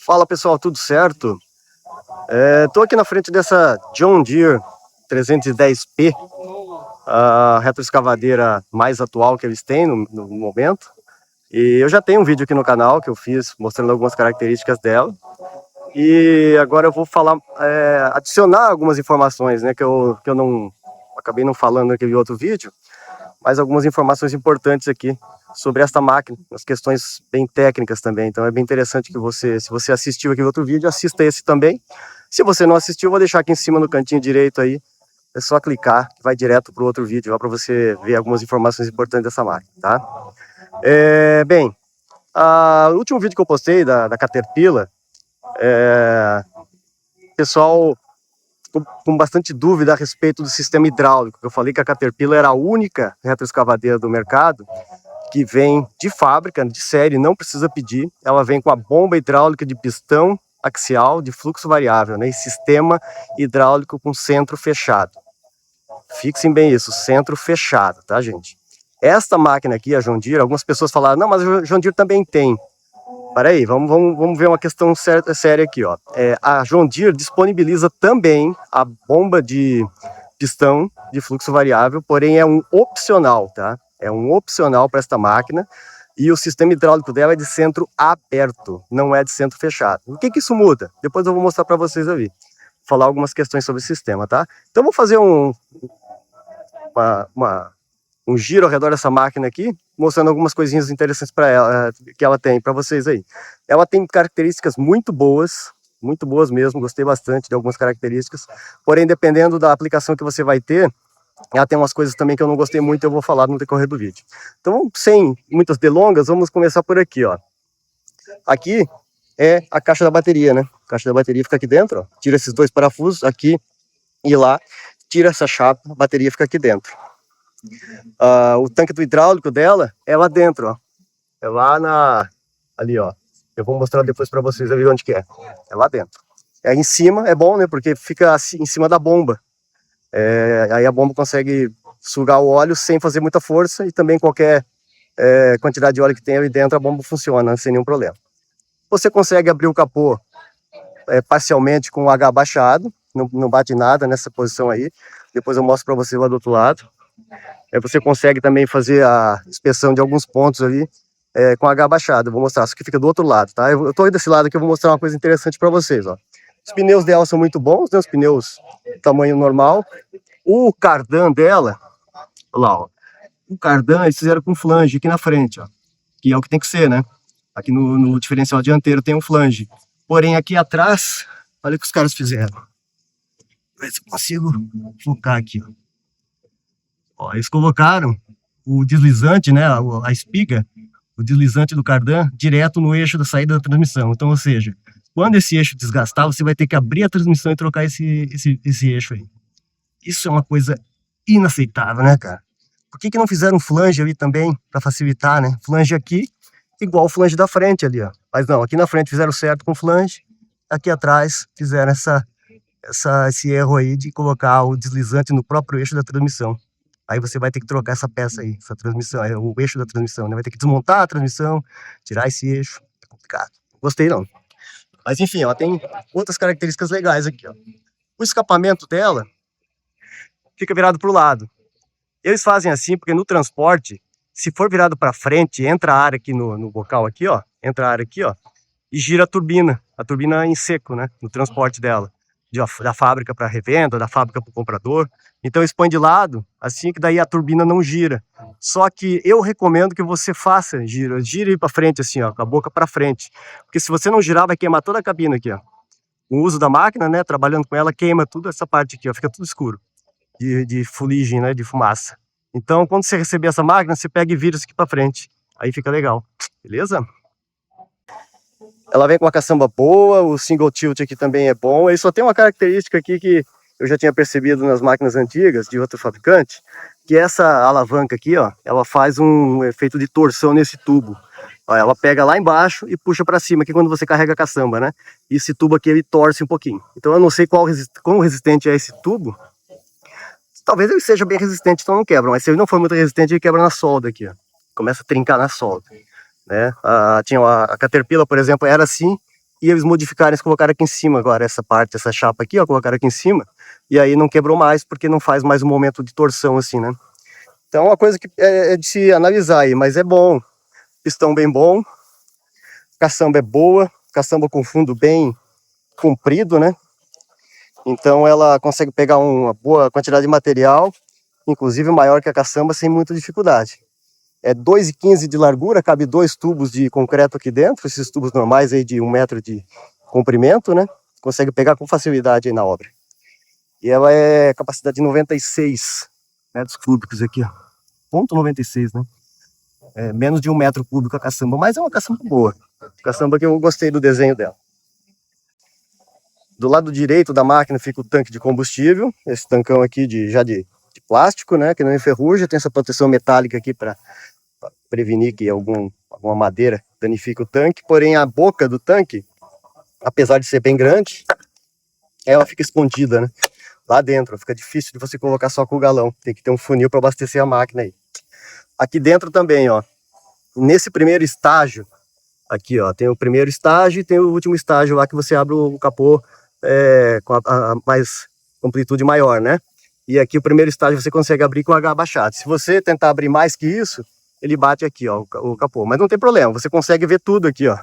Fala pessoal, tudo certo? Tô aqui na frente dessa John Deere 310P, a retroescavadeira mais atual que eles têm no momento. E eu já tenho um vídeo aqui no canal que eu fiz mostrando algumas características dela. E agora eu vou falar, adicionar algumas informações, né, que eu não acabei não falando naquele outro vídeo, mas algumas informações importantes aqui sobre esta máquina, as questões bem técnicas também. Então é bem interessante que você, se você assistiu aquele outro vídeo, assista esse também. Se você não assistiu, eu vou deixar aqui em cima no cantinho direito aí, é só clicar, vai direto para o outro vídeo, para você ver algumas informações importantes dessa máquina, tá? Bem, o último vídeo que eu postei da Caterpillar, pessoal com bastante dúvida a respeito do sistema hidráulico. Eu falei que a Caterpillar era a única retroescavadeira do mercado que vem de fábrica, de série, não precisa pedir. Ela vem com a bomba hidráulica de pistão axial de fluxo variável, né? E sistema hidráulico com centro fechado. Fixem bem isso, centro fechado, tá, gente? Esta máquina aqui, a John Deere, algumas pessoas falaram, não, mas a John Deere também tem. Peraí, vamos ver uma questão séria aqui, ó. A John Deere disponibiliza também a bomba de pistão de fluxo variável, porém é um opcional, tá? É um opcional para esta máquina e o sistema hidráulico dela é de centro aberto, não é de centro fechado. O que isso muda? Depois eu vou mostrar para vocês ali, falar algumas questões sobre o sistema, tá? Então eu vou fazer um giro ao redor dessa máquina aqui, mostrando algumas coisinhas interessantes para ela, que ela tem para vocês aí. Ela tem características muito boas mesmo, gostei bastante de algumas características, porém dependendo da aplicação que você vai ter, ela tem umas coisas também que eu não gostei muito, eu vou falar no decorrer do vídeo. Então, sem muitas delongas, vamos começar por aqui, ó. Aqui é a caixa da bateria, né? A caixa da bateria fica aqui dentro, ó. Tira esses dois parafusos aqui e lá, tira essa chapa, a bateria fica aqui dentro. O tanque do hidráulico dela é lá dentro, ó. É lá ali, ó. Eu vou mostrar depois para vocês ali onde que é. É lá dentro. É em cima, é bom, né? Porque fica assim, em cima da bomba. Aí a bomba consegue sugar o óleo sem fazer muita força e também qualquer quantidade de óleo que tem ali dentro, a bomba funciona sem nenhum problema. Você consegue abrir o capô parcialmente com o H baixado, não bate nada nessa posição aí. Depois eu mostro para você lá do outro lado. Você consegue também fazer a inspeção de alguns pontos ali com H baixado. Eu vou mostrar, isso que fica do outro lado, tá? Eu tô aí desse lado aqui, eu vou mostrar uma coisa interessante para vocês, ó. Os pneus dela são muito bons, né? Os pneus tamanho normal. O cardan dela, olha lá, ó. O cardan eles fizeram com flange aqui na frente, ó. Que é o que tem que ser, né? Aqui no diferencial dianteiro tem um flange. Porém, aqui atrás, olha o que os caras fizeram. Ver se eu consigo focar aqui, ó. Ó, eles colocaram o deslizante, né? A espiga, o deslizante do cardan direto no eixo da saída da transmissão. Então, ou seja, quando esse eixo desgastar, você vai ter que abrir a transmissão e trocar esse eixo aí. Isso é uma coisa inaceitável, né, cara? Por que não fizeram um flange ali também, para facilitar, né? Flange aqui, igual o flange da frente ali, ó. Mas não, aqui na frente fizeram certo com flange, aqui atrás fizeram esse erro aí de colocar o deslizante no próprio eixo da transmissão. Aí você vai ter que trocar essa peça aí, essa transmissão, o eixo da transmissão, né? Vai ter que desmontar a transmissão, tirar esse eixo, é complicado. Gostei não. Mas enfim, ela tem outras características legais aqui, ó. O escapamento dela fica virado para o lado. Eles fazem assim porque no transporte, se for virado para frente, entra a ar aqui no bocal aqui, ó, entra a ar aqui, ó, e gira a turbina em seco, né, no transporte dela, da fábrica para revenda, da fábrica para o comprador. Então eles põem de lado, assim que daí a turbina não gira. Só que eu recomendo que você faça, gire para frente assim, ó, com a boca para frente, porque se você não girar vai queimar toda a cabina aqui, ó. O uso da máquina, né, trabalhando com ela, queima tudo essa parte aqui, ó, fica tudo escuro. De fuligem, né, de fumaça. Então, quando você receber essa máquina, você pega e vira isso aqui para frente. Aí fica legal, beleza? Ela vem com uma caçamba boa, o single tilt aqui também é bom. Ele só tem uma característica aqui que eu já tinha percebido nas máquinas antigas de outro fabricante, que essa alavanca aqui, ó, ela faz um efeito de torção nesse tubo. Ó, ela pega lá embaixo e puxa para cima, que quando você carrega a caçamba, né? E esse tubo aqui ele torce um pouquinho. Então eu não sei quão resistente é esse tubo. Talvez ele seja bem resistente, então não quebra. Mas se ele não for muito resistente, ele quebra na solda aqui, ó. Começa a trincar na solda, né? A Caterpillar, por exemplo, era assim e eles modificaram, eles colocaram aqui em cima agora, essa parte, essa chapa aqui, ó, colocaram aqui em cima, e aí não quebrou mais, porque não faz mais um momento de torção assim, né? Então é uma coisa que é de se analisar aí, mas é bom, pistão bem bom, caçamba é boa, caçamba com fundo bem comprido, né? Então ela consegue pegar uma boa quantidade de material, inclusive maior que a caçamba, sem muita dificuldade. É 2,15 de largura, cabe 2 tubos de concreto aqui dentro, esses tubos normais aí de 1 metro de comprimento, né? Consegue pegar com facilidade aí na obra. E ela é capacidade de 96 metros cúbicos aqui, ó. 0,96, né? É menos de 1 metro cúbico a caçamba, mas é uma caçamba boa. Caçamba que eu gostei do desenho dela. Do lado direito da máquina fica o tanque de combustível, esse tancão aqui de plástico, né? Que não enferruja, tem essa proteção metálica aqui para prevenir que alguma madeira danifique o tanque, porém a boca do tanque, apesar de ser bem grande, ela fica escondida, né? Lá dentro, fica difícil de você colocar só com o galão, tem que ter um funil para abastecer a máquina aí. Aqui dentro também, ó, nesse primeiro estágio, aqui ó, tem o primeiro estágio e tem o último estágio lá que você abre o capô com a mais amplitude maior, né? E aqui o primeiro estágio você consegue abrir com o H abaixado. Se você tentar abrir mais que isso, ele bate aqui, ó, o capô. Mas não tem problema, você consegue ver tudo aqui, ó.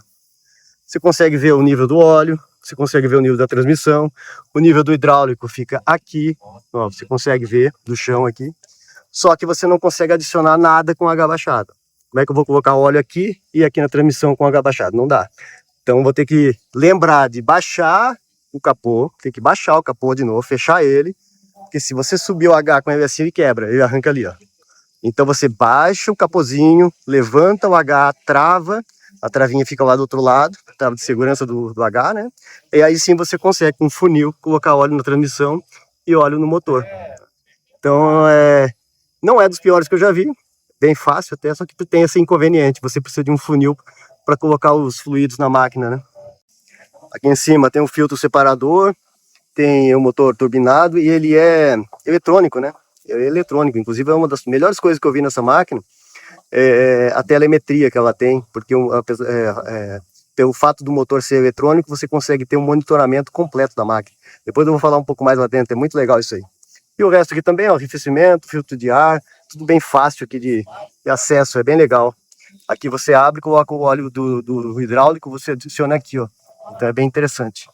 Você consegue ver o nível do óleo, você consegue ver o nível da transmissão, o nível do hidráulico fica aqui, ó, você consegue ver do chão aqui. Só que você não consegue adicionar nada com H abaixado. Como é que eu vou colocar óleo aqui e aqui na transmissão com H abaixado? Não dá. Então vou ter que lembrar de baixar o capô, tem que baixar o capô de novo, fechar ele, porque se você subir o H com ele assim, ele quebra, ele arranca ali, ó. Então você baixa o capozinho, levanta o H, trava, a travinha fica lá do outro lado, trava de segurança do H, né? E aí sim você consegue, com um funil, colocar óleo na transmissão e óleo no motor. Então não é dos piores que eu já vi, bem fácil até, só que tem esse inconveniente, você precisa de um funil para colocar os fluidos na máquina, né? Aqui em cima tem um filtro separador, tem o motor turbinado e ele é eletrônico, né? É eletrônico, inclusive é uma das melhores coisas que eu vi nessa máquina, a telemetria que ela tem, porque pelo fato do motor ser eletrônico, você consegue ter um monitoramento completo da máquina. Depois eu vou falar um pouco mais lá dentro, é muito legal isso aí. E o resto aqui também, ó, arrefecimento, filtro de ar, tudo bem fácil aqui de acesso, é bem legal. Aqui você abre, coloca o óleo do hidráulico, você adiciona aqui, ó. Então é bem interessante.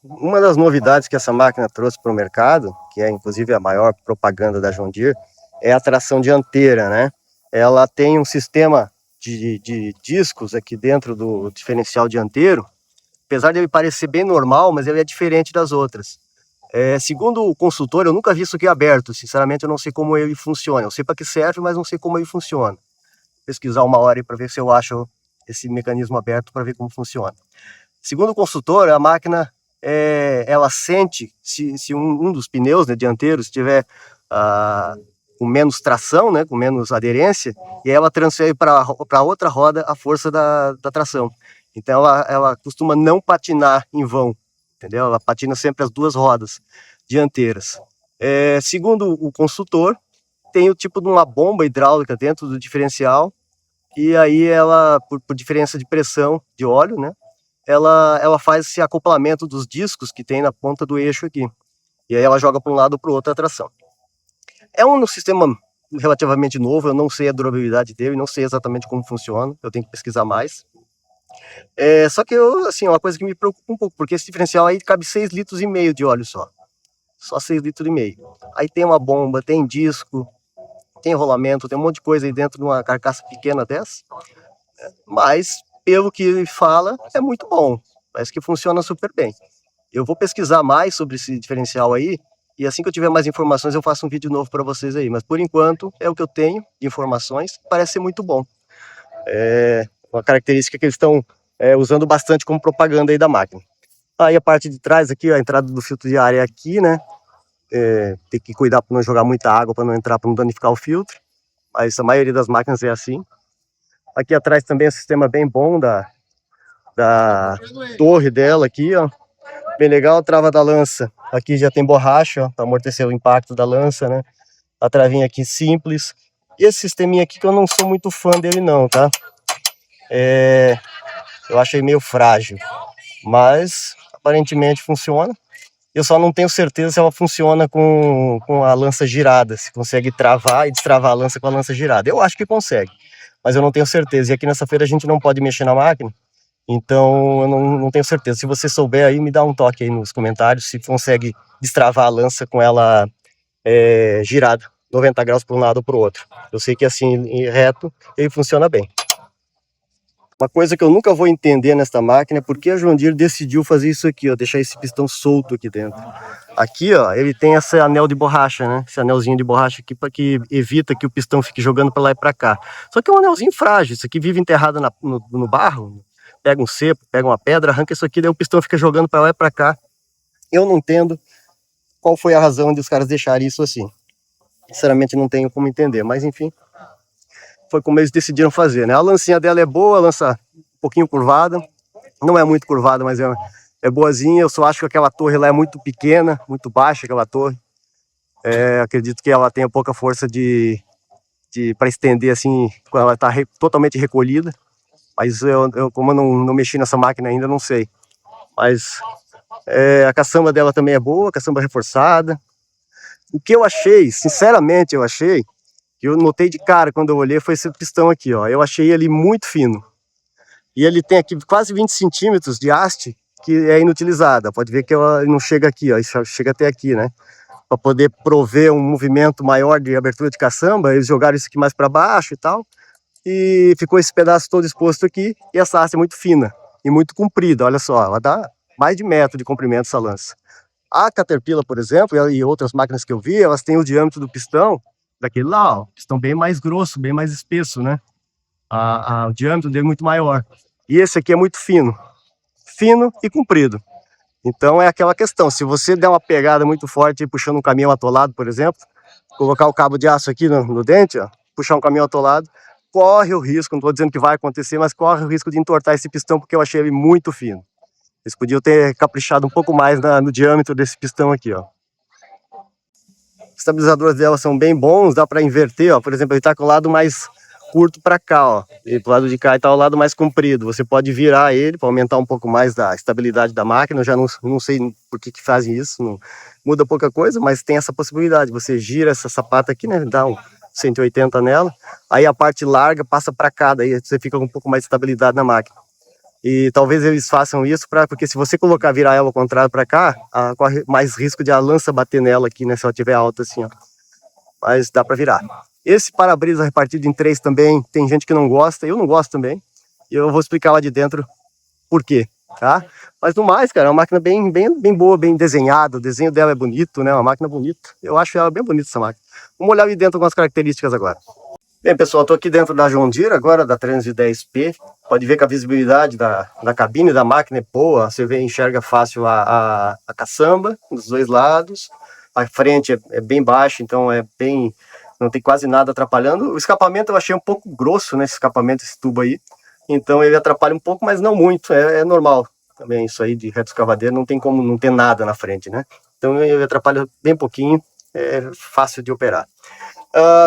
Uma das novidades que essa máquina trouxe para o mercado, que é inclusive a maior propaganda da John Deere, é a tração dianteira, né? Ela tem um sistema de discos aqui dentro do diferencial dianteiro, apesar de ele parecer bem normal, mas ele é diferente das outras. Segundo o consultor, eu nunca vi isso aqui aberto, sinceramente eu não sei como ele funciona. Eu sei para que serve, mas não sei como ele funciona. Vou pesquisar uma hora para ver se eu acho esse mecanismo aberto para ver como funciona. Segundo o consultor, a máquina ela sente se um dos pneus, né, dianteiros tiver com menos tração, né, com menos aderência, e ela transfere para outra roda a força da tração. Então ela costuma não patinar em vão, entendeu? Ela patina sempre as duas rodas dianteiras. Segundo o consultor, tem o tipo de uma bomba hidráulica dentro do diferencial, e aí ela, por diferença de pressão de óleo, né, ela faz esse acoplamento dos discos que tem na ponta do eixo aqui. E aí ela joga para um lado ou para o outro a tração. É um sistema relativamente novo, eu não sei a durabilidade dele, não sei exatamente como funciona, eu tenho que pesquisar mais. Só que assim, é uma coisa que me preocupa um pouco, porque esse diferencial aí cabe 6,5 litros de óleo só. Só 6,5 litros. Aí tem uma bomba, tem disco, tem rolamento, tem um monte de coisa aí dentro de uma carcaça pequena dessa. Mas, pelo que ele fala, é muito bom. Parece que funciona super bem. Eu vou pesquisar mais sobre esse diferencial aí, e assim que eu tiver mais informações eu faço um vídeo novo para vocês aí. Mas por enquanto é o que eu tenho de informações, parece ser muito bom. É uma característica que eles estão usando bastante como propaganda aí da máquina. Aí a parte de trás aqui, a entrada do filtro de ar é aqui, né? Tem que cuidar para não jogar muita água, para não entrar, para não danificar o filtro. Mas a maioria das máquinas é assim. Aqui atrás também é um sistema bem bom da torre dela aqui, ó. Bem legal, a trava da lança. Aqui já tem borracha, ó, para amortecer o impacto da lança, né? A travinha aqui simples. E esse sisteminha aqui que eu não sou muito fã dele não, tá? Eu achei meio frágil. mas aparentemente funciona. Eu só não tenho certeza se ela funciona com a lança girada, se consegue travar e destravar a lança com a lança girada. Eu acho que consegue, mas eu não tenho certeza. E aqui nessa feira a gente não pode mexer na máquina, então eu não tenho certeza. Se você souber aí, me dá um toque aí nos comentários se consegue destravar a lança com ela girada, 90 graus para um lado ou para o outro. Eu sei que assim, em reto, ele funciona bem. Uma coisa que eu nunca vou entender nesta máquina é porque a John Deere decidiu fazer isso aqui, ó, deixar esse pistão solto aqui dentro. Aqui, ó, ele tem esse anel de borracha, né? Esse anelzinho de borracha aqui para que evita que o pistão fique jogando para lá e para cá. Só que é um anelzinho frágil, isso aqui vive enterrado no barro, pega um cepo, pega uma pedra, arranca isso aqui, daí o pistão fica jogando para lá e para cá. Eu não entendo qual foi a razão de os caras deixarem isso assim. Sinceramente não tenho como entender, mas enfim, foi como eles decidiram fazer, né? A lancinha dela é boa, a lança um pouquinho curvada, não é muito curvada, mas é boazinha. Eu só acho que aquela torre lá é muito pequena, muito baixa aquela torre. Acredito que ela tenha pouca força para estender assim, quando ela está totalmente recolhida. Mas eu como eu não mexi nessa máquina ainda, não sei. Mas a caçamba dela também é boa, caçamba reforçada. O que eu achei, sinceramente eu achei, que eu notei de cara quando eu olhei, foi esse pistão aqui, ó. Eu achei ele muito fino. E ele tem aqui quase 20 centímetros de haste que é inutilizada. Pode ver que ela não chega aqui, ó, chega até aqui, né? Para poder prover um movimento maior de abertura de caçamba, eles jogaram isso aqui mais para baixo e tal. E ficou esse pedaço todo exposto aqui. E essa haste é muito fina e muito comprida, olha só. Ela dá mais de metro de comprimento essa lança. A Caterpillar, por exemplo, e outras máquinas que eu vi, elas têm o diâmetro do pistão daquele lá, ó, pistão bem mais grosso, bem mais espesso, né? O diâmetro dele é muito maior. E esse aqui é muito fino e comprido. Então é aquela questão, se você der uma pegada muito forte puxando um caminhão atolado, por exemplo, colocar o cabo de aço aqui no dente, ó, puxar um caminhão atolado, corre o risco, não estou dizendo que vai acontecer, mas corre o risco de entortar esse pistão, porque eu achei ele muito fino. Eles podiam ter caprichado um pouco mais no diâmetro desse pistão aqui, ó. Os estabilizadores dela são bem bons, dá para inverter, ó. Por exemplo, ele está com o lado mais curto para cá, ó. E pro lado de cá está o lado mais comprido. Você pode virar ele para aumentar um pouco mais da estabilidade da máquina. Eu já não sei por que fazem isso, não muda pouca coisa, mas tem essa possibilidade. Você gira essa sapata aqui, né? Dá um 180 nela, aí a parte larga passa para cá, daí você fica com um pouco mais de estabilidade na máquina. E talvez eles façam isso porque se você virar ela ao contrário para cá, corre mais risco de a lança bater nela aqui, né? Se ela estiver alta assim, ó. Mas dá para virar. Esse para-brisa repartido em 3 também, tem gente que não gosta, eu não gosto também. E eu vou explicar lá de dentro por quê, tá? Mas no mais, cara, é uma máquina bem boa, bem desenhada. O desenho dela é bonito, né? Uma máquina bonita. Eu acho ela bem bonita, essa máquina. Vamos olhar ali dentro algumas características agora. Bem, pessoal, estou aqui dentro da John Deere agora, da 310P. Pode ver que a visibilidade da cabine da máquina é boa. Você enxerga fácil a caçamba dos dois lados. A frente é bem baixa, então não tem quase nada atrapalhando. O escapamento eu achei um pouco grosso, né? Esse escapamento, esse tubo aí. Então ele atrapalha um pouco, mas não muito. É normal também isso aí de reto escavadeiro. Não tem como não ter nada na frente, né? Então ele atrapalha bem pouquinho. É fácil de operar.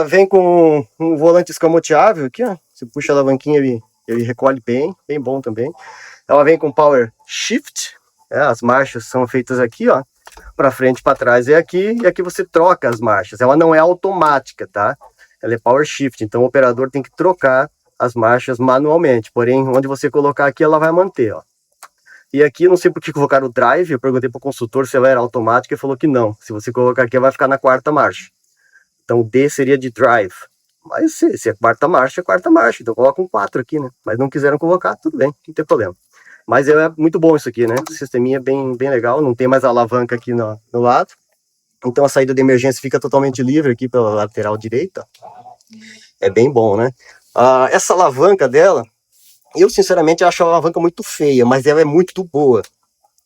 Vem com um volante escamoteável aqui, ó. Você puxa a alavanquinha, ele recolhe bem bom também. Ela vem com Power Shift, as marchas são feitas aqui, ó, para frente e para trás é aqui, e aqui você troca as marchas. Ela não é automática, tá? Ela é Power Shift, então o operador tem que trocar as marchas manualmente, porém, onde você colocar aqui, ela vai manter, ó. E aqui, não sei por que colocaram o drive, eu perguntei para o consultor se ela era automática, ele falou que não. Se você colocar aqui, ela vai ficar na 4ª marcha. Então o D seria de drive. Mas se é 4ª marcha, é 4ª marcha. Então coloca um 4 aqui, né? Mas não quiseram colocar, tudo bem, não tem problema. Mas é muito bom isso aqui, né? O sisteminha é bem legal, não tem mais a alavanca aqui no lado. Então a saída de emergência fica totalmente livre aqui pela lateral direita. É bem bom, né? Essa alavanca dela, eu sinceramente acho a alavanca muito feia, mas ela é muito boa.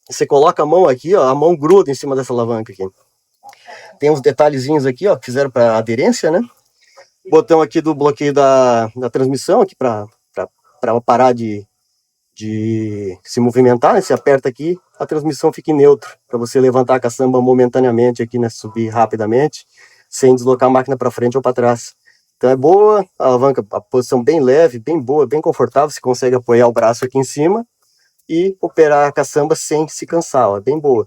Você coloca a mão aqui, ó, a mão gruda em cima dessa alavanca aqui. Tem uns detalhezinhos aqui, ó, que fizeram para aderência, né? Botão aqui do bloqueio da transmissão, aqui para parar de se movimentar, né? Você aperta aqui, a transmissão fica em neutro, para você levantar a caçamba momentaneamente aqui, né? Subir rapidamente, sem deslocar a máquina para frente ou para trás. Então é boa, a alavanca, a posição bem leve, bem boa, bem confortável, você consegue apoiar o braço aqui em cima. e operar a caçamba sem se cansar, ó, é bem boa,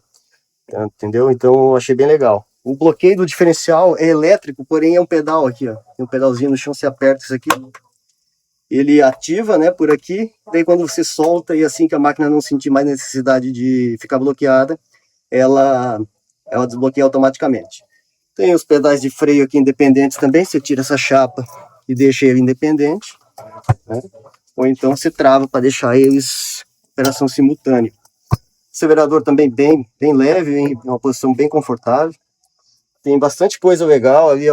entendeu? Então eu achei bem legal. O bloqueio do diferencial é elétrico, porém é um pedal aqui, ó. Tem um pedalzinho no chão, você aperta isso aqui, ele ativa, né, por aqui, daí quando você solta e assim que a máquina não sentir mais necessidade de ficar bloqueada, ela desbloqueia automaticamente. Tem os pedais de freio aqui independentes também, você tira essa chapa e deixa ele independente, né? Ou então você trava para deixar eles em operação simultânea. Acelerador também bem leve, em uma posição bem confortável. Tem bastante coisa legal, ali é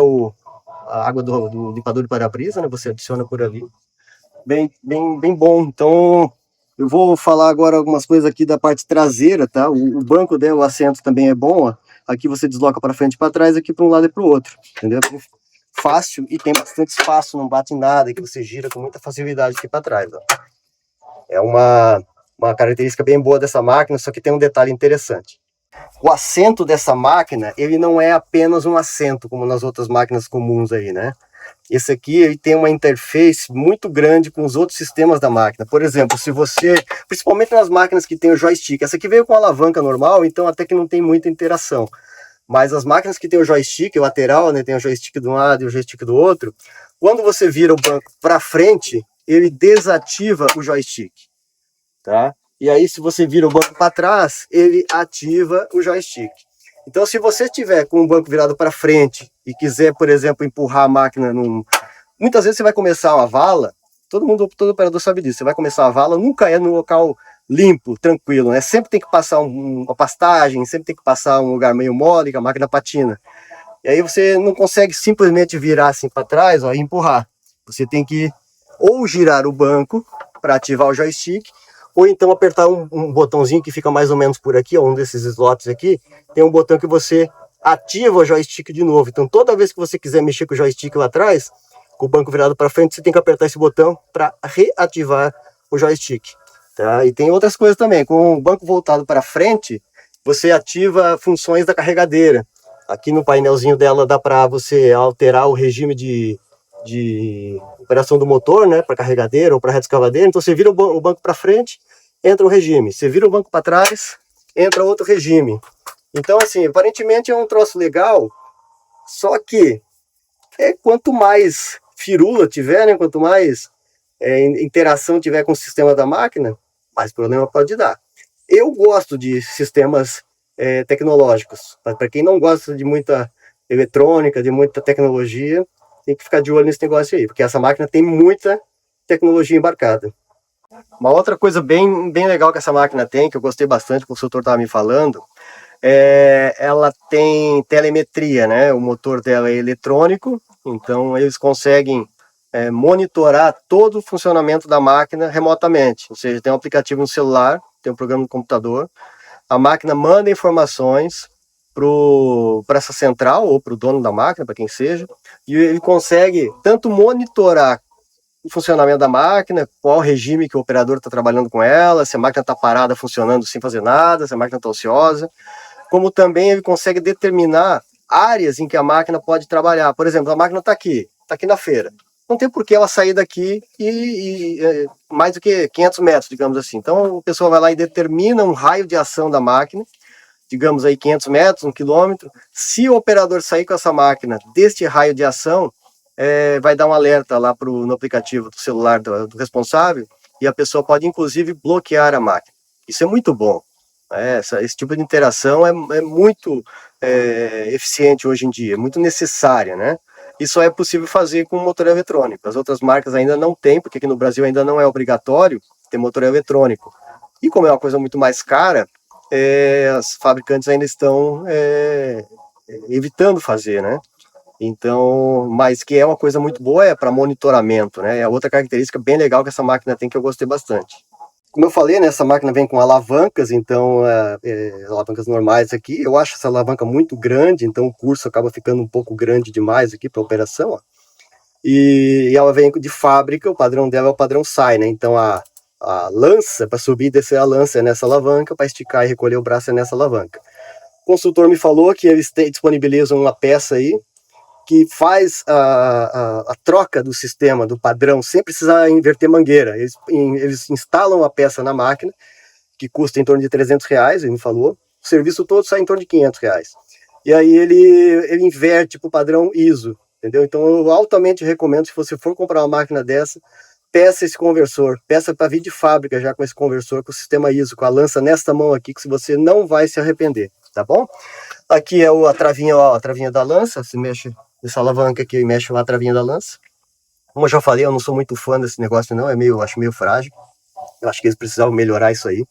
a água do limpador de para-brisa, né? Você adiciona por ali. Bem bom. Então, eu vou falar agora algumas coisas aqui da parte traseira, tá? O banco dela, o assento também é bom, ó. Aqui você desloca para frente e para trás, aqui para um lado e para o outro, entendeu? Fácil e tem bastante espaço, não bate em nada, que você gira com muita facilidade aqui para trás, ó. É uma característica bem boa dessa máquina, só que tem um detalhe interessante. O assento dessa máquina, ele não é apenas um assento, como nas outras máquinas comuns aí, né? Esse aqui ele tem uma interface muito grande com os outros sistemas da máquina. Por exemplo, se você, principalmente nas máquinas que tem o joystick, essa aqui veio com alavanca normal, então até que não tem muita interação. Mas as máquinas que tem o joystick, o lateral, né, tem o joystick de um lado e o joystick do outro, quando você vira o banco para frente, ele desativa o joystick, tá? E aí se você vira o banco para trás, ele ativa o joystick. Então, se você tiver com o banco virado para frente e quiser, por exemplo, empurrar a máquina muitas vezes você vai começar uma vala, todo operador sabe disso, você vai começar uma vala, nunca é no local limpo, tranquilo, né? Sempre tem que passar uma pastagem, sempre tem que passar um lugar meio mole, que a máquina patina. E aí você não consegue simplesmente virar assim para trás, ó, e empurrar. Você tem que ou girar o banco para ativar o joystick, ou então apertar um botãozinho que fica mais ou menos por aqui, ó, um desses slots aqui, tem um botão que você ativa o joystick de novo. Então toda vez que você quiser mexer com o joystick lá atrás, com o banco virado para frente, você tem que apertar esse botão para reativar o joystick, tá? E tem outras coisas também, com o banco voltado para frente, você ativa funções da carregadeira. Aqui no painelzinho dela dá para você alterar o regime de operação do motor, né, para carregadeira ou para reta escavadeira. Então você vira o banco para frente, entra um regime. Você vira o banco para trás, entra outro regime. Então, assim, aparentemente é um troço legal, só que quanto mais firula tiver, né, quanto mais interação tiver com o sistema da máquina, mais problema pode dar. Eu gosto de sistemas tecnológicos. Para quem não gosta de muita eletrônica, de muita tecnologia, tem que ficar de olho nesse negócio aí, porque essa máquina tem muita tecnologia embarcada. Uma outra coisa bem legal que essa máquina tem, que eu gostei bastante, que o consultor estava me falando, ela tem telemetria, né? O motor dela é eletrônico, então eles conseguem monitorar todo o funcionamento da máquina remotamente. Ou seja, tem um aplicativo no celular, tem um programa no computador, a máquina manda informações para essa central ou para o dono da máquina, para quem seja, e ele consegue tanto monitorar o funcionamento da máquina, qual regime que o operador está trabalhando com ela, se a máquina está parada funcionando sem fazer nada, se a máquina está ociosa, como também ele consegue determinar áreas em que a máquina pode trabalhar. Por exemplo, a máquina está aqui na feira. Não tem por que ela sair daqui mais do que 500 metros, digamos assim. Então, o pessoal vai lá e determina um raio de ação da máquina, digamos aí 500 metros, 1 quilômetro. Se o operador sair com essa máquina deste raio de ação, vai dar um alerta lá no aplicativo do celular do responsável, e a pessoa pode inclusive bloquear a máquina. Isso é muito bom. Esse tipo de interação é muito eficiente hoje em dia, muito necessária, né? Isso é possível fazer com motor eletrônico. As outras marcas ainda não têm, porque aqui no Brasil ainda não é obrigatório ter motor eletrônico. E como é uma coisa muito mais cara, as fabricantes ainda estão evitando fazer, né? Então, mas que é uma coisa muito boa para monitoramento, né? É outra característica bem legal que essa máquina tem, que eu gostei bastante. Como eu falei, né, essa máquina vem com alavancas, então alavancas normais aqui. Eu acho essa alavanca muito grande, então o curso acaba ficando um pouco grande demais aqui para a operação, ó. E ela vem de fábrica, o padrão dela é o padrão SAI, né? Então a lança, para subir e descer a lança é nessa alavanca, para esticar e recolher o braço é nessa alavanca. O consultor me falou que eles disponibilizam uma peça aí que faz a troca do sistema, do padrão, sem precisar inverter mangueira. Eles instalam a peça na máquina que custa em torno de R$300, ele me falou. O serviço todo sai em torno de R$500. E aí ele inverte para o padrão ISO, entendeu? Então eu altamente recomendo, se você for comprar uma máquina dessa, peça esse conversor, peça para vir de fábrica já com esse conversor, com o sistema ISO, com a lança nesta mão aqui, que você não vai se arrepender, tá bom? Aqui é a travinha, ó, a travinha da lança, você mexe nessa alavanca aqui e mexe lá a travinha da lança. Como eu já falei, eu não sou muito fã desse negócio não, acho meio frágil. Eu acho que eles precisavam melhorar isso aí.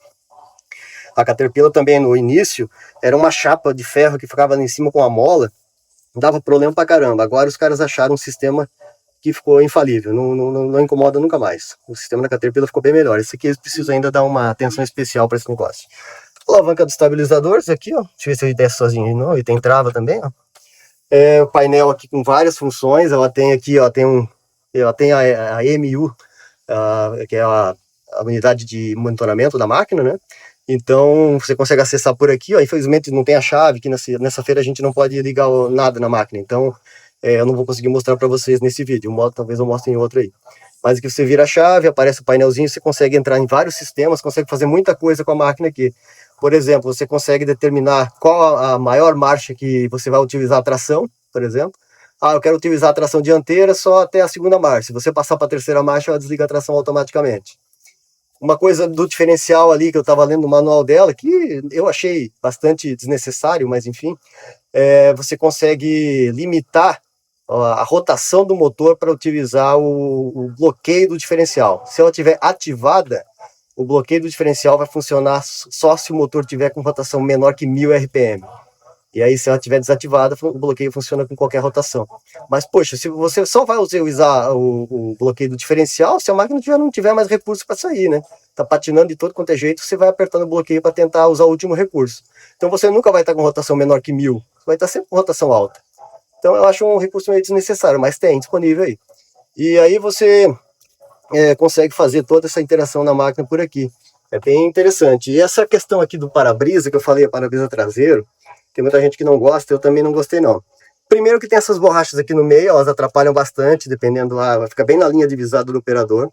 A Caterpillar também, no início, era uma chapa de ferro que ficava ali em cima com a mola, dava problema pra caramba. Agora os caras acharam um sistema que ficou infalível, não incomoda nunca mais. O sistema da Caterpillar ficou bem melhor. Esse aqui eles precisam ainda dar uma atenção especial para esse negócio. Alavanca dos estabilizadores aqui, ó. Deixa eu ver se ele desce sozinho de novo. E tem trava também, ó. O painel aqui com várias funções. Ela tem aqui, ó, ela tem a EMU, que é a unidade de monitoramento da máquina, né? Então você consegue acessar por aqui, ó. Infelizmente não tem a chave, que nessa feira a gente não pode ligar nada na máquina. Então eu não vou conseguir mostrar para vocês nesse vídeo. Talvez eu mostre em outro aí. Mas aqui você vira a chave, aparece o painelzinho, você consegue entrar em vários sistemas, consegue fazer muita coisa com a máquina aqui. Por exemplo, você consegue determinar qual a maior marcha que você vai utilizar a tração, por exemplo. Eu quero utilizar a tração dianteira só até a segunda marcha. Se você passar para a terceira marcha, ela desliga a tração automaticamente. Uma coisa do diferencial ali que eu estava lendo no manual dela, que eu achei bastante desnecessário, mas enfim, você consegue limitar a rotação do motor para utilizar o bloqueio do diferencial. Se ela estiver ativada, o bloqueio do diferencial vai funcionar só se o motor tiver com rotação menor que 1000 RPM. E aí, se ela estiver desativada, o bloqueio funciona com qualquer rotação. Mas, poxa, se você só vai usar o bloqueio do diferencial, se a máquina já não tiver mais recurso para sair, né? Tá patinando de todo quanto é jeito, você vai apertando o bloqueio para tentar usar o último recurso. Então, você nunca vai estar com rotação menor que 1000. Você vai estar sempre com rotação alta. Então, eu acho um recurso meio desnecessário, mas tem disponível aí. E aí, você consegue fazer toda essa interação na máquina por aqui. É bem interessante. E essa questão aqui do para-brisa, que eu falei, para-brisa traseiro, tem muita gente que não gosta, eu também não gostei não. Primeiro que tem essas borrachas aqui no meio, elas atrapalham bastante, dependendo lá, fica bem na linha divisada do operador.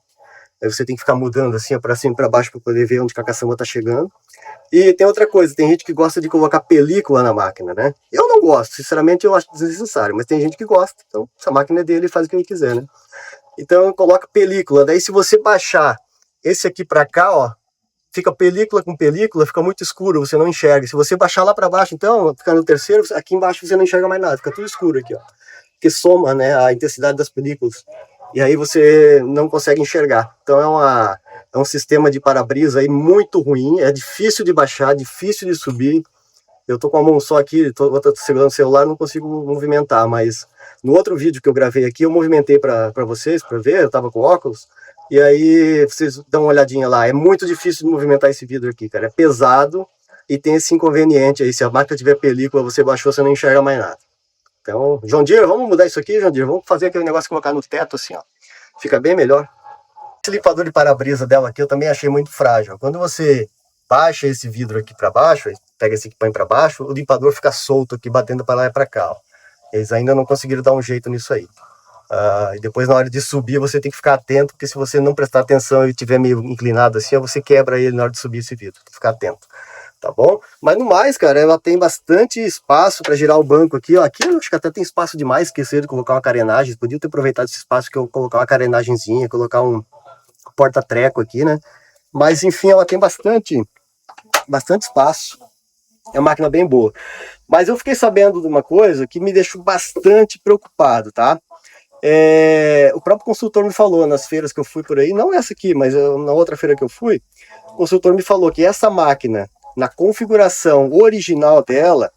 Aí você tem que ficar mudando assim, para cima e para baixo, para poder ver onde que a caçamba está chegando. E tem outra coisa, tem gente que gosta de colocar película na máquina, né? Eu não gosto, sinceramente eu acho desnecessário, mas tem gente que gosta, então essa máquina é dele, ele faz o que ele quiser, né? Então coloca película, daí se você baixar esse aqui para cá, ó, fica película com película, fica muito escuro, você não enxerga. Se você baixar lá para baixo, então, fica no terceiro, aqui embaixo você não enxerga mais nada, fica tudo escuro aqui, ó. Que soma, né, a intensidade das películas. E aí você não consegue enxergar. Então é um sistema de para-brisa aí muito ruim, é difícil de baixar, difícil de subir. Eu tô com a mão só aqui, tô segurando o celular, não consigo movimentar, mas no outro vídeo que eu gravei aqui, eu movimentei para vocês, para ver, eu tava com óculos. E aí, vocês dão uma olhadinha lá. É muito difícil de movimentar esse vidro aqui, cara. É pesado e tem esse inconveniente aí. Se a máquina tiver película, você baixou, você não enxerga mais nada. Então, João Deere, vamos mudar isso aqui, João Deere? Vamos fazer aquele negócio, colocar no teto assim, ó. Fica bem melhor. Esse limpador de para-brisa dela aqui eu também achei muito frágil. Quando você baixa esse vidro aqui para baixo, pega esse aqui põe para baixo, o limpador fica solto aqui, batendo para lá e para cá, ó. Eles ainda não conseguiram dar um jeito nisso aí. E depois na hora de subir você tem que ficar atento, porque se você não prestar atenção e estiver meio inclinado assim, você quebra ele na hora de subir esse vidro. Tem que ficar atento, tá bom? Mas no mais, cara, ela tem bastante espaço para girar o banco aqui, ó. Aqui eu acho que até tem espaço demais, esqueceram de colocar uma carenagem. Podia ter aproveitado esse espaço que eu colocar uma carenagemzinha, colocar um porta-treco aqui, né? Mas enfim, ela tem bastante espaço. É uma máquina bem boa. Mas eu fiquei sabendo de uma coisa que me deixou bastante preocupado, tá? O próprio consultor me falou nas feiras que eu fui por aí, não essa aqui, mas na outra feira que eu fui, o consultor me falou que essa máquina, na configuração original dela,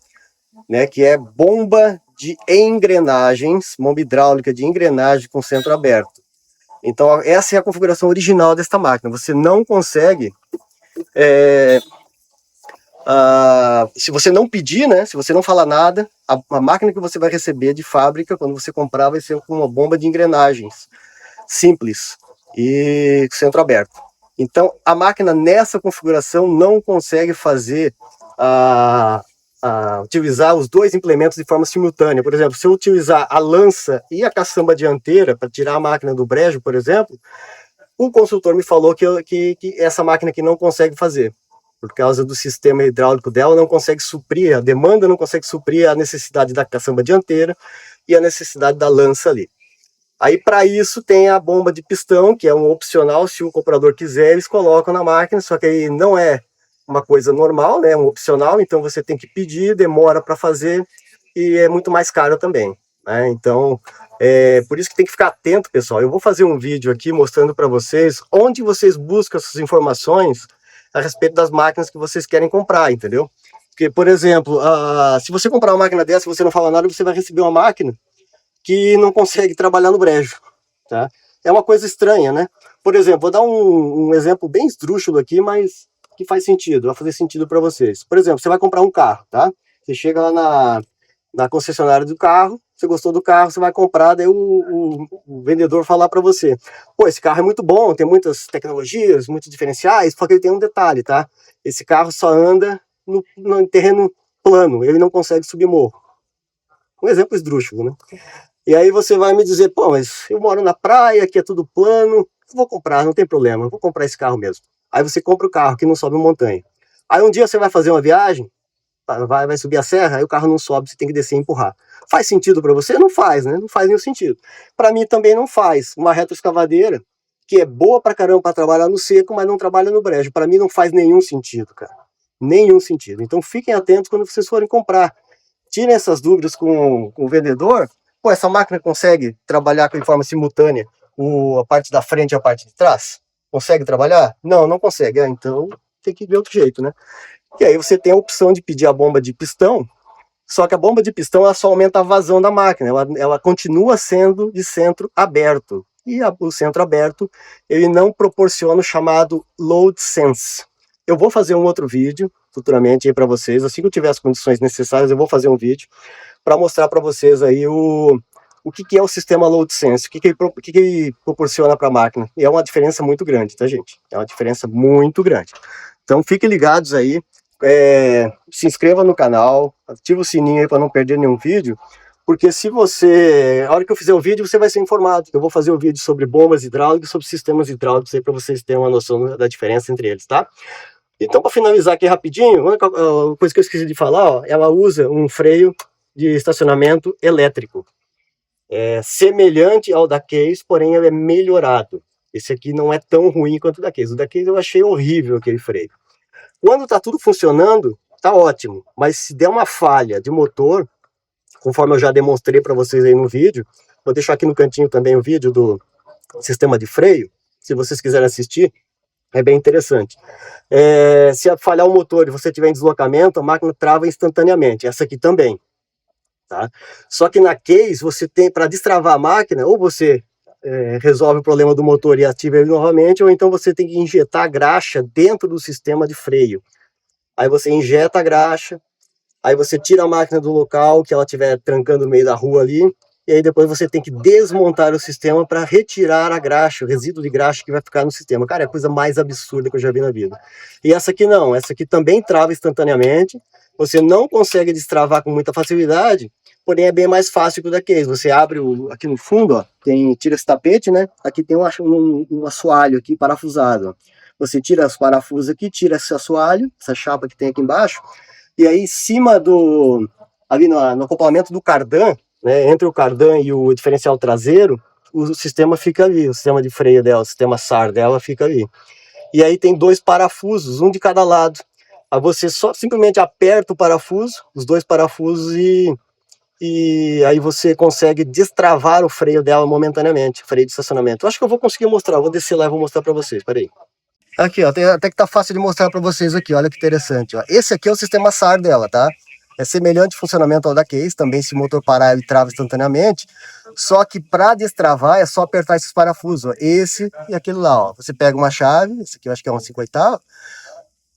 né, que é bomba de engrenagens, bomba hidráulica de engrenagem com centro aberto. Então essa é a configuração original desta máquina. Você não consegue, se você não pedir, né, se você não falar nada, a máquina que você vai receber de fábrica, quando você comprar, vai ser com uma bomba de engrenagens simples e centro aberto. Então a máquina nessa configuração não consegue fazer utilizar os dois implementos de forma simultânea. Por exemplo, se eu utilizar a lança e a caçamba dianteira para tirar a máquina do brejo, por exemplo, o consultor me falou que essa máquina aqui não consegue fazer. por causa do sistema hidráulico dela, não consegue suprir, a demanda não consegue suprir a necessidade da caçamba dianteira e a necessidade da lança ali. Aí, para isso, tem a bomba de pistão, que é um opcional, se o comprador quiser, eles colocam na máquina, só que aí não é uma coisa normal, né? É um opcional, então você tem que pedir, demora para fazer e é muito mais caro também, né? Então, por isso que tem que ficar atento, pessoal. Eu vou fazer um vídeo aqui mostrando para vocês onde vocês buscam essas informações a respeito das máquinas que vocês querem comprar, entendeu? Porque, por exemplo, se você comprar uma máquina dessa e você não fala nada, você vai receber uma máquina que não consegue trabalhar no brejo, tá? É uma coisa estranha, né? Por exemplo, vou dar um exemplo bem esdrúxulo aqui, mas que faz sentido, vai fazer sentido para vocês. Por exemplo, você vai comprar um carro, tá? Você chega lá na concessionária do carro, você gostou do carro, você vai comprar, daí o vendedor falar para você, pô, esse carro é muito bom, tem muitas tecnologias, muitos diferenciais, só que ele tem um detalhe, tá? Esse carro só anda no terreno plano, ele não consegue subir morro. Um exemplo esdrúxulo, né? E aí você vai me dizer, pô, mas eu moro na praia, aqui é tudo plano, eu vou comprar, não tem problema, eu vou comprar esse carro mesmo. Aí você compra o carro que não sobe montanha. Aí um dia você vai fazer uma viagem, vai subir a serra, aí o carro não sobe, você tem que descer e empurrar. Faz sentido para você? Não faz, né? Não faz nenhum sentido. Para mim também não faz. Uma retroescavadeira, que é boa pra caramba para trabalhar no seco, mas não trabalha no brejo. Para mim não faz nenhum sentido, cara. Nenhum sentido. Então fiquem atentos quando vocês forem comprar. Tirem essas dúvidas com o vendedor. Pô, essa máquina consegue trabalhar de forma simultânea a parte da frente e a parte de trás? Consegue trabalhar? Não, não consegue. Então tem que ver outro jeito, né? E aí você tem a opção de pedir a bomba de pistão, só que a bomba de pistão ela só aumenta a vazão da máquina, ela continua sendo de centro aberto. E o centro aberto, ele não proporciona o chamado load sense. Eu vou fazer um outro vídeo futuramente aí para vocês, assim que eu tiver as condições necessárias, eu vou fazer um vídeo para mostrar para vocês aí o que é o sistema load sense, o que ele proporciona para a máquina. E é uma diferença muito grande, tá, gente? É uma diferença muito grande. Então fiquem ligados aí, se inscreva no canal, ativa o sininho aí para não perder nenhum vídeo, porque se você, a hora que eu fizer o vídeo, você vai ser informado. Eu vou fazer um vídeo sobre bombas hidráulicas, sobre sistemas hidráulicos aí para vocês terem uma noção da diferença entre eles, tá? Então, para finalizar aqui rapidinho, uma coisa que eu esqueci de falar, ó, ela usa um freio de estacionamento elétrico. É semelhante ao da Case, porém ele é melhorado. Esse aqui não é tão ruim quanto o da Case. O da Case eu achei horrível aquele freio. Quando está tudo funcionando, tá ótimo. Mas se der uma falha de motor, conforme eu já demonstrei para vocês aí no vídeo, vou deixar aqui no cantinho também o vídeo do sistema de freio, se vocês quiserem assistir, é bem interessante. Se falhar o motor e você tiver em deslocamento, a máquina trava instantaneamente. Essa aqui também. Tá? Só que na Case, você tem, para destravar a máquina, ou você resolve o problema do motor e ativa ele novamente, ou então você tem que injetar a graxa dentro do sistema de freio. Aí você injeta a graxa, aí você tira a máquina do local que ela estiver trancando no meio da rua ali, e aí depois você tem que desmontar o sistema para retirar a graxa, o resíduo de graxa que vai ficar no sistema. Cara, é a coisa mais absurda que eu já vi na vida. E essa aqui não, essa aqui também trava instantaneamente, você não consegue destravar com muita facilidade, porém é bem mais fácil que o da Case. Você abre aqui no fundo, ó, tira esse tapete, né? Aqui tem um assoalho aqui parafusado. Ó. Você tira os parafusos aqui, tira esse assoalho, essa chapa que tem aqui embaixo, e aí em cima ali no acoplamento do cardan, né, entre o cardan e o diferencial traseiro, o sistema fica ali, o sistema de freio dela, o sistema SAR dela fica ali. E aí tem dois parafusos, um de cada lado. Aí você só simplesmente aperta o parafuso, os dois parafusos, e aí você consegue destravar o freio dela momentaneamente, freio de estacionamento. Eu acho que eu vou conseguir mostrar, vou descer lá e vou mostrar para vocês, peraí. Aqui, ó, até que tá fácil de mostrar para vocês aqui, olha que interessante, ó. Esse aqui é o sistema SAR dela, tá? É semelhante funcionamento ao da Case, também se o motor parar ele trava instantaneamente, só que para destravar é só apertar esses parafusos, ó, esse e aquele lá, ó. Você pega uma chave, esse aqui eu acho que é uma 50,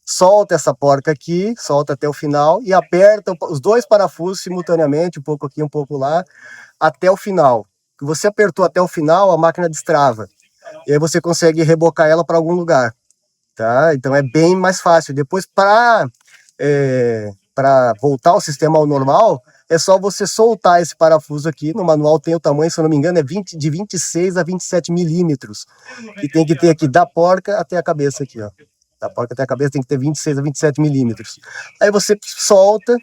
solta essa porca aqui, solta até o final e aperta os dois parafusos simultaneamente, um pouco aqui, um pouco lá, até o final. Você apertou até o final, a máquina destrava. E aí você consegue rebocar ela para algum lugar, tá? Então é bem mais fácil. Depois, para voltar o sistema ao normal, é só você soltar esse parafuso aqui. No manual tem o tamanho, se eu não me engano, de 26 a 27 milímetros. E tem que ter aqui da porca até a cabeça aqui, ó. A porca tem a cabeça, tem que ter 26 a 27 milímetros. Aí você solta,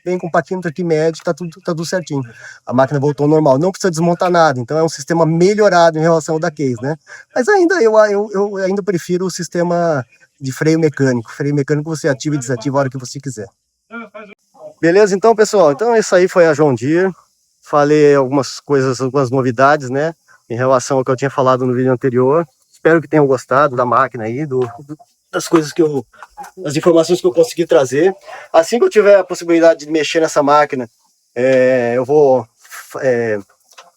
vem com um paquímetro aqui médio, tá tudo certinho. A máquina voltou ao normal, não precisa desmontar nada, então é um sistema melhorado em relação ao da Case, né? Mas ainda eu ainda prefiro o sistema de freio mecânico. Freio mecânico você ativa e desativa a hora que você quiser. Beleza, então, pessoal? Então, isso aí foi a John Deere. Falei algumas coisas, algumas novidades, né? Em relação ao que eu tinha falado no vídeo anterior. Espero que tenham gostado da máquina aí, das coisas das informações que eu consegui trazer. Assim que eu tiver a possibilidade de mexer nessa máquina, eu vou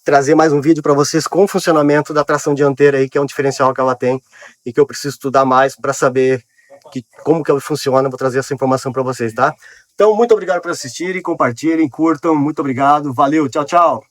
trazer mais um vídeo para vocês com o funcionamento da tração dianteira aí, que é um diferencial que ela tem e que eu preciso estudar mais para saber como que ela funciona. Vou trazer essa informação para vocês, tá? Então, muito obrigado por assistirem, compartilhem, curtam. Muito obrigado. Valeu, tchau, tchau.